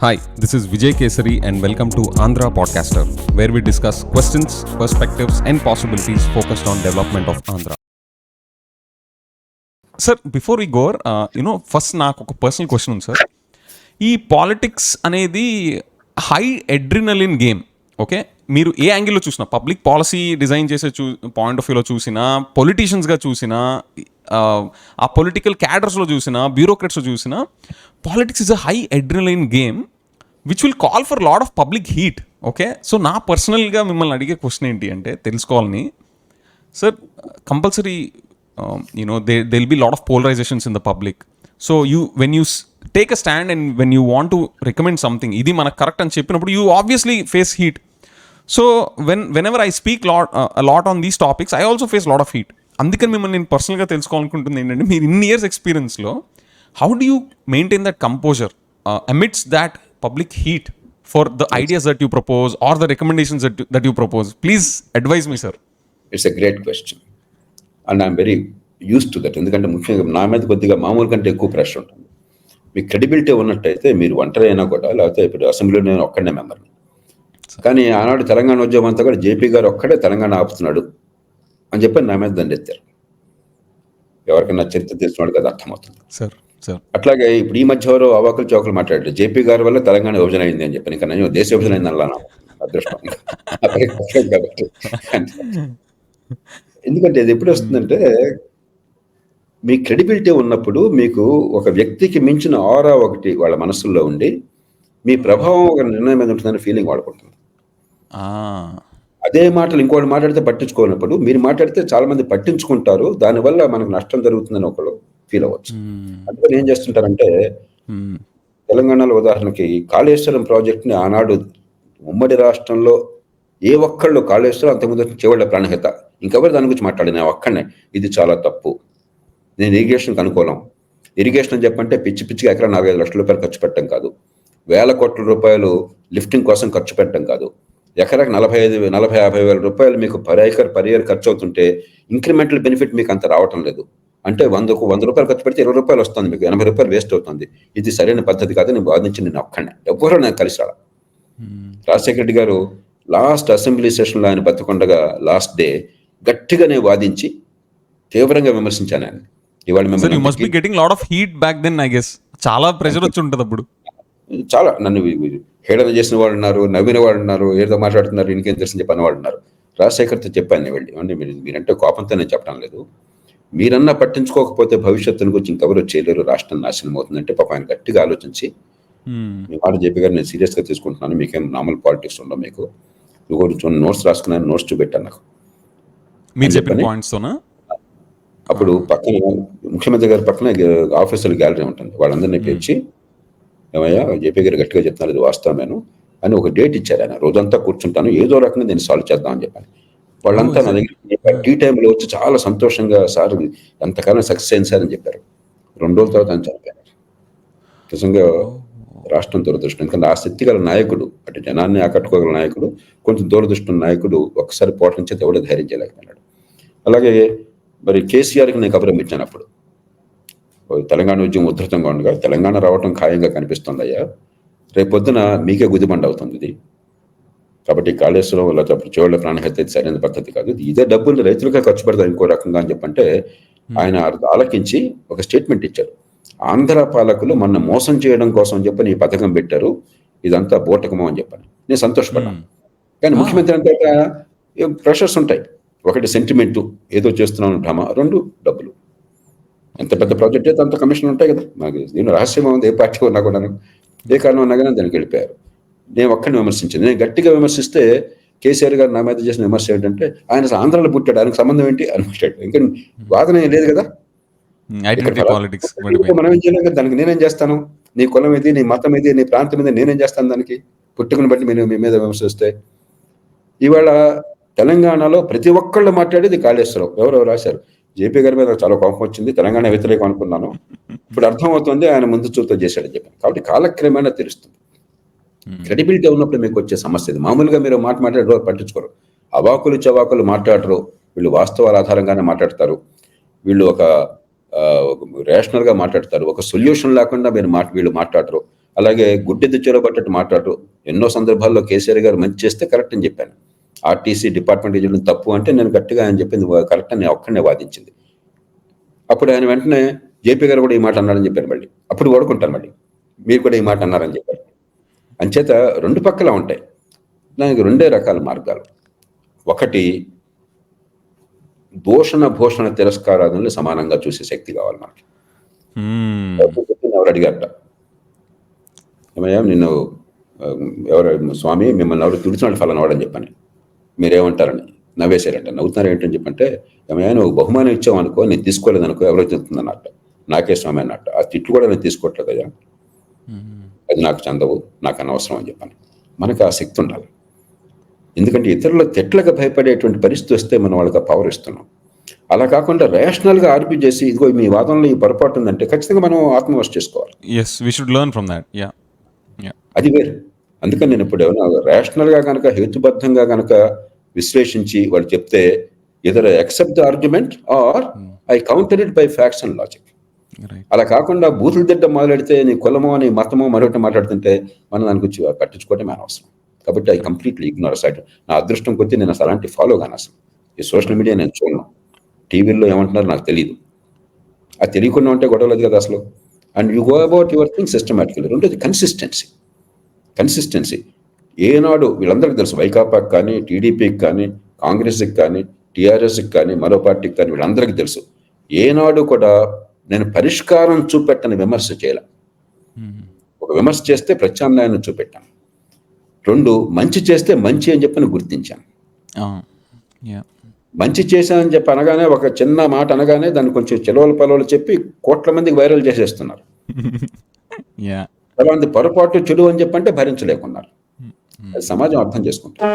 Hi, this is Vijay Kesari and welcome to Andhra Podcaster, where we discuss questions, perspectives and possibilities focused on development of Andhra. Sir before we go first నాకు ఒక personal question ఉంది sir. ఈ politics అనేది high adrenaline game. Okay, మీరు ఏ యాంగిల్లో చూసినా, public policy design చేసే పాయింట్ ఆఫ్ వ్యూలో చూసినా, పొలిటీషియన్స్గా చూసినా, ఆ పొలిటికల్ క్యాడర్స్లో చూసినా, బ్యూరోక్రట్స్లో చూసినా, politics is a high adrenaline game which will call for lot of public heat. Okay, so నా పర్సనల్గా మిమ్మల్ని అడిగే క్వశ్చన్ ఏంటి అంటే తెలుసుకోవాలని sir. Compulsory there will be a lot of polarizations in the public. So when you take a stand and when you want to recommend something, ఇది మనకు correct అని చెప్పినప్పుడు you obviously face heat. So whenever I speak a lot on these topics, I also face a lot of heat. అందుకని మిమ్మల్ని నేను పర్సనల్గా తెలుసుకోవాలనుకుంటుంది ఏంటంటే, మీరు ఇన్ని years ఎక్స్పీరియన్స్లో how do you maintain that composure amidst that public heat for the ideas that you propose or the recommendations that you propose? Please advise me, sir. It's a great question. And I'm very use to that. ఎందుకంటే ముఖ్యంగా నా మీద కొద్దిగా మామూలు కంటే ఎక్కువ pressure ఉంటుంది. మీకు క్రెడిబిలిటీ ఉన్నట్టయితే మీరు ఒంటరి అయినా కూడా, లేకపోతే ఇప్పుడు అసెంబ్లీలో నేను ఒక్కడనే మెంబర్ని, కానీ ఆనాడు తెలంగాణ ఉద్యమం అంతా కూడా జేపీ గారు ఒక్కడే తెలంగాణ ఆపుతున్నాడు అని చెప్పి నా మీద దండెత్తారు. ఎవరికైనా చరిత్ర తెలిసినాడు కదా అర్థమవుతుంది. అట్లాగే ఇప్పుడు ఈ మధ్య ఎవరో అవాకులు చౌకలు మాట్లాడారు, జేపీ గారి వల్ల తెలంగాణ విభజన అయింది అని చెప్పి. ఇంకా నేను దేశ విభజన అయింది అలా అదృష్టం కాబట్టి. ఎందుకంటే ఇది ఎప్పుడు వస్తుందంటే, మీ క్రెడిబిలిటీ ఉన్నప్పుడు మీకు ఒక వ్యక్తికి మించిన ఆరా ఒకటి వాళ్ళ మనసుల్లో ఉండి మీ ప్రభావం ఒక నిర్ణయం మీద ఉంటుందని ఫీలింగ్ వాడుకుంటుంది. అదే మాటలు ఇంకోటి మాట్లాడితే పట్టించుకోనప్పుడు మీరు మాట్లాడితే చాలా మంది పట్టించుకుంటారు, దానివల్ల మనకు నష్టం జరుగుతుందని ఒకళ్ళు ఫీల్ అవ్వచ్చు. అందుకని ఏం చేస్తుంటారంటే, తెలంగాణలో ఉదాహరణకి కాళేశ్వరం ప్రాజెక్ట్ని ఆనాడు ఉమ్మడి రాష్ట్రంలో ఏ ఒక్కళ్ళు కాళేశ్వరం అంతకుముందు చివరి ప్రాణహిత ఇంకెవరు దాని గురించి మాట్లాడిన ఒక్కడనే ఇది చాలా తప్పు, నేను ఇరిగేషన్కి అనుకూలం. ఇరిగేషన్ అని చెప్పంటే పిచ్చి పిచ్చిగా ఎకరా 4-5 లక్షల రూపాయలు ఖర్చు పెట్టడం కాదు, వేల కోట్ల రూపాయలు లిఫ్టింగ్ కోసం ఖర్చు పెట్టడం కాదు. ఎకరాకి 40-50 వేల రూపాయలు మీకు పర్ ఇయర్ ఖర్చు అవుతుంటే ఇంక్రిమెంటల్ బెనిఫిట్ మీకు అంత రావటం లేదు. అంటే 100 రూపాయలు ఖర్చు పెడితే 20 రూపాయలు వస్తుంది, మీకు 80 రూపాయలు వేస్ట్ అవుతుంది. ఇది సరైన పద్ధతి కాదు. నేను వాదించి నేను ఒక్కడనే, ఎవ్వరూ నాకు కలిసి రాల. రాజశేఖర రెడ్డి గారు లాస్ట్ అసెంబ్లీ సెషన్లో ఆయన బతికొండగా లాస్ట్ డే గట్టిగా నేను వాదించి తీవ్రంగా విమర్శించాను ఆయన. ఇవాళ చాలా ప్రెషర్ వచ్చి ఉంటుంది అప్పుడు. చాలా నన్ను హేళన చేసిన వాళ్ళు ఉన్నారు, నవ్విన వాళ్ళు ఉన్నారు, ఏదో మాట్లాడుతున్నారు, ఇంకేం తెలిసి చెప్పిన వాళ్ళు ఉన్నారు. రాజశేఖర్తో చెప్పాను వెళ్ళి, అంటే మీరంటే కోపంతో నేను చెప్పడం లేదు, మీరన్నా పట్టించుకోకపోతే భవిష్యత్తును గురించి ఇంకెవరో చేయలేరు, రాష్ట్రం నాశనం అవుతుందంటే పాప ఆయన గట్టిగా ఆలోచించి, మీ మాట జేపీ గారు నేను సీరియస్గా తీసుకుంటున్నాను, మీకేం నార్మల్ పాలిటిక్స్ ఉండవు, మీకు నువ్వు నోట్స్ రాసుకున్నాను, నోట్స్ చూపెట్టాను నాకు మీరు చెప్పిన పాయింట్స్తోనా. అప్పుడు పక్కన ముఖ్యమంత్రి గారి పక్కన ఆఫీసర్ గ్యాలరీ ఉంటుంది, వాళ్ళందరినీ పిలిచి, ఏమయ్యా జేపీ గారు గట్టిగా చెప్తున్నారు, ఇది వాస్తవమేను అని ఒక డేట్ ఇచ్చారు ఆయన. రోజంతా కూర్చుంటాను, ఏదో రకంగా నేను సాల్వ్ చేద్దామని చెప్పాను. వాళ్ళంతా నా దగ్గర టీ టైంలో వచ్చి చాలా సంతోషంగా, సార్ ఎంతకాలం సక్సెస్ అయింది సార్ అని చెప్పారు. 2 రోజుల తర్వాత ఆయన చనిపోయారు. నిజంగా రాష్ట్రం దురదృష్టం. ఎందుకంటే ఆ శక్తి గల నాయకుడు, అటు జనాన్ని ఆకట్టుకోగల నాయకుడు, కొంచెం దూరదృష్టం నాయకుడు ఒక్కసారి పోవటం నుంచి ఎవడో ధైర్యం చేయలేకపోయినాడు. అలాగే మరి కేసీఆర్కి నేను కబురం ఇచ్చాను అప్పుడు, తెలంగాణ ఉద్యమం ఉధృతంగా ఉండగా తెలంగాణ రావటం ఖాయంగా కనిపిస్తుంది అయ్యా, రేపొద్దున మీకే గుదిబండ అవుతుంది ఇది, కాబట్టి కాళేశ్వరం లేకపోతే చివరి ప్రాణహత్య సరైన పద్ధతి కాదు, ఇదే డబ్బులు రైతులుగా ఖర్చు పెడతారు ఇంకో రకంగా అని చెప్పంటే ఆయన ఆలకించి ఒక స్టేట్మెంట్ ఇచ్చారు. ఆంధ్ర పాలకులు మన మోసం చేయడం కోసం చెప్పని ఈ పథకం పెట్టారు, ఇదంతా బోటకమో అని చెప్పని నేను సంతోషపడ్డాను. కానీ ముఖ్యమంత్రి అంటే ప్రెషర్స్ ఉంటాయి. ఒకటి సెంటిమెంటు, ఏదో చేస్తున్నాను డ్రామా, 2 డబ్బులు. ఎంత పెద్ద ప్రాజెక్ట్ అయితే అంత కమిషన్ ఉంటాయి కదా. నాకు దీని రహస్యం ఉంది, ఏ పార్టీ ఉన్నా కూడా ఏ కారణం ఉన్నా కానీ దానికి వెళ్ళిపోయారు. నేను ఒక్కడిని విమర్శించింది. నేను గట్టిగా విమర్శిస్తే కేసీఆర్ గారు నా మీద చేసిన విమర్శ ఏంటంటే, ఆయన ఆంధ్రాలో పుట్టాడు, ఆయనకు సంబంధం ఏంటి అని మాట్లాడు. ఇంకా వాదన లేదు కదా, మనం ఏం చేయలేం కదా. దానికి నేనేం చేస్తాను, నీ కులం ఇది, నీ మతం ఇది, నీ ప్రాంతం ఇది, నేనేం చేస్తాను దానికి? పుట్టుకుని బట్టి మీరు మీ మీద విమర్శిస్తే. ఇవాళ తెలంగాణలో ప్రతి ఒక్కళ్ళు మాట్లాడేది కాళేశ్వరం. ఎవరో రాశారు, జేపీ గారి మీద చాలా కోపం వచ్చింది, తెలంగాణ వ్యతిరేకం అనుకున్నాను, ఇప్పుడు అర్థమవుతుంది ఆయన ముందు చూపుతో చేశాడని చెప్పాను. కాబట్టి కాలక్రమేణా తెలుస్తుంది. క్రెడిబిలిటీ ఉన్నప్పుడు మీకు వచ్చే సమస్య ఇది. మామూలుగా మీరు మాట్లాడరు, పట్టించుకోరు, అవాకులు చవాకులు మాట్లాడరు, వీళ్ళు వాస్తవాల ఆధారంగానే మాట్లాడతారు, వీళ్ళు ఒక రేషనల్గా మాట్లాడతారు, ఒక సొల్యూషన్ లేకుండా వీళ్ళు మాట్లాడరు. అలాగే గుడ్డెద్దు చెరబట్టట్టు మాట్లాడు. ఎన్నో సందర్భాల్లో కేసీఆర్ గారు మంచి చేస్తే కరెక్ట్ అని చెప్పాను. ఆర్టీసీ డిపార్ట్మెంట్ చేయడం తప్పు అంటే నేను గట్టిగా ఆయన చెప్పింది కరెక్ట్ అని ఒక్కడనే వాదించింది. అప్పుడు ఆయన వెంటనే జేపీ గారు కూడా ఈ మాట అన్నారని చెప్పారు. మళ్ళీ అప్పుడు వాడుకుంటాను, మళ్ళీ మీరు కూడా ఈ మాట అన్నారని చెప్పారు. అంచేత రెండు పక్కల ఉంటాయి. దానికి రెండే రకాల మార్గాలు. ఒకటి, దూషణ భూషణ తిరస్కారాలను సమానంగా చూసే శక్తి కావాలి మనకి. ఎవరు అడిగారట, ఏమయ్యా నిన్ను ఎవరు స్వామి మిమ్మల్ని ఎవరు తుడిచినట్టు ఫలానా వాడని చెప్పని, మీరేమంటారని నవ్వేశారంట. నవ్వుతున్నారు ఏంటని చెప్పంటే, ఏమయ్యా నువ్వు బహుమానం ఇచ్చావు అనుకో, నేను తీసుకోలేదు అనుకో, ఎవరో చెప్తుందన్నట్ట. నాకే స్వామి అన్నట్టు. ఆ తిట్లు కూడా నేను తీసుకోవట్లేదు అయ్యా, అది నాకు చెందవు, నాకు అనవసరం అని చెప్పాను. మనకు ఆ శక్తి ఉండాలి. ఎందుకంటే ఇతరుల తిట్లకు భయపడేటువంటి పరిస్థితి వస్తే మనం వాళ్ళకి పవర్ ఇస్తున్నాం. అలా కాకుండా రేషనల్గా ఆర్గ్యూ చేసి ఇదిగో మీ వాదనలో ఈ పొరపాటు ఉందంటే ఖచ్చితంగా మనం ఆత్మవిమర్శ చేసుకోవాలి. yes we should learn from that. yeah అది వేరు. అందుకని నేను ఇప్పుడు ఏమైనా రేషనల్గా కనుక హేతుబద్ధంగా కనుక విశ్లేషించి వాళ్ళు చెప్తే either accept the argument are I counter it by facts and logic. right అలా కాకుండా బూతులు తిట్టడం మొదలెడితే నీ కులమో నీ మతమో మరొకటి మాట్లాడుతుంటే మనం దాని గురించి పట్టించుకోవటమే అనవసరం. కాబట్టి ఐ కంప్లీట్లీ ఇగ్నోర్ సైడ్. నా అదృష్టం కొద్దీ నేను అసలు అలాంటి ఫాలో కాను. అసలు ఈ సోషల్ మీడియా నేను చూడను. టీవీల్లో ఏమంటున్నారో నాకు తెలియదు. అది తెలియకుండా ఉంటే గొడవలేదు కదా అసలు. And you go about your thing systematically. రెండోది కన్సిస్టెన్సీ. ఏనాడు వీళ్ళందరికీ తెలుసు, వైకాపాకి కానీ, టీడీపీకి కానీ, కాంగ్రెస్కి కానీ, టీఆర్ఎస్కి కానీ, మరో పార్టీకి కానీ, వీళ్ళందరికీ తెలుసు ఏనాడు కూడా నేను పరిష్కారం చూపెట్టని విమర్శ చేయాల. ఒక విమర్శ చేస్తే ప్రత్యామ్నాయాన్ని చూపెట్టాను. రెండు, మంచి చేస్తే మంచి అని చెప్పని గుర్తించాను. yeah మంచి చేశానని చెప్పి అనగానే, ఒక చిన్న మాట అనగానే దాన్ని కొంచెం చెలవలు పలవలు చెప్పి కోట్ల మందికి వైరల్ చేసేస్తున్నారు. yeah అలాంటి పొరపాటు చెడు అని చెప్పంటే భరించలేకున్నారు. అది సమాజం అర్థం చేసుకుంటుంది.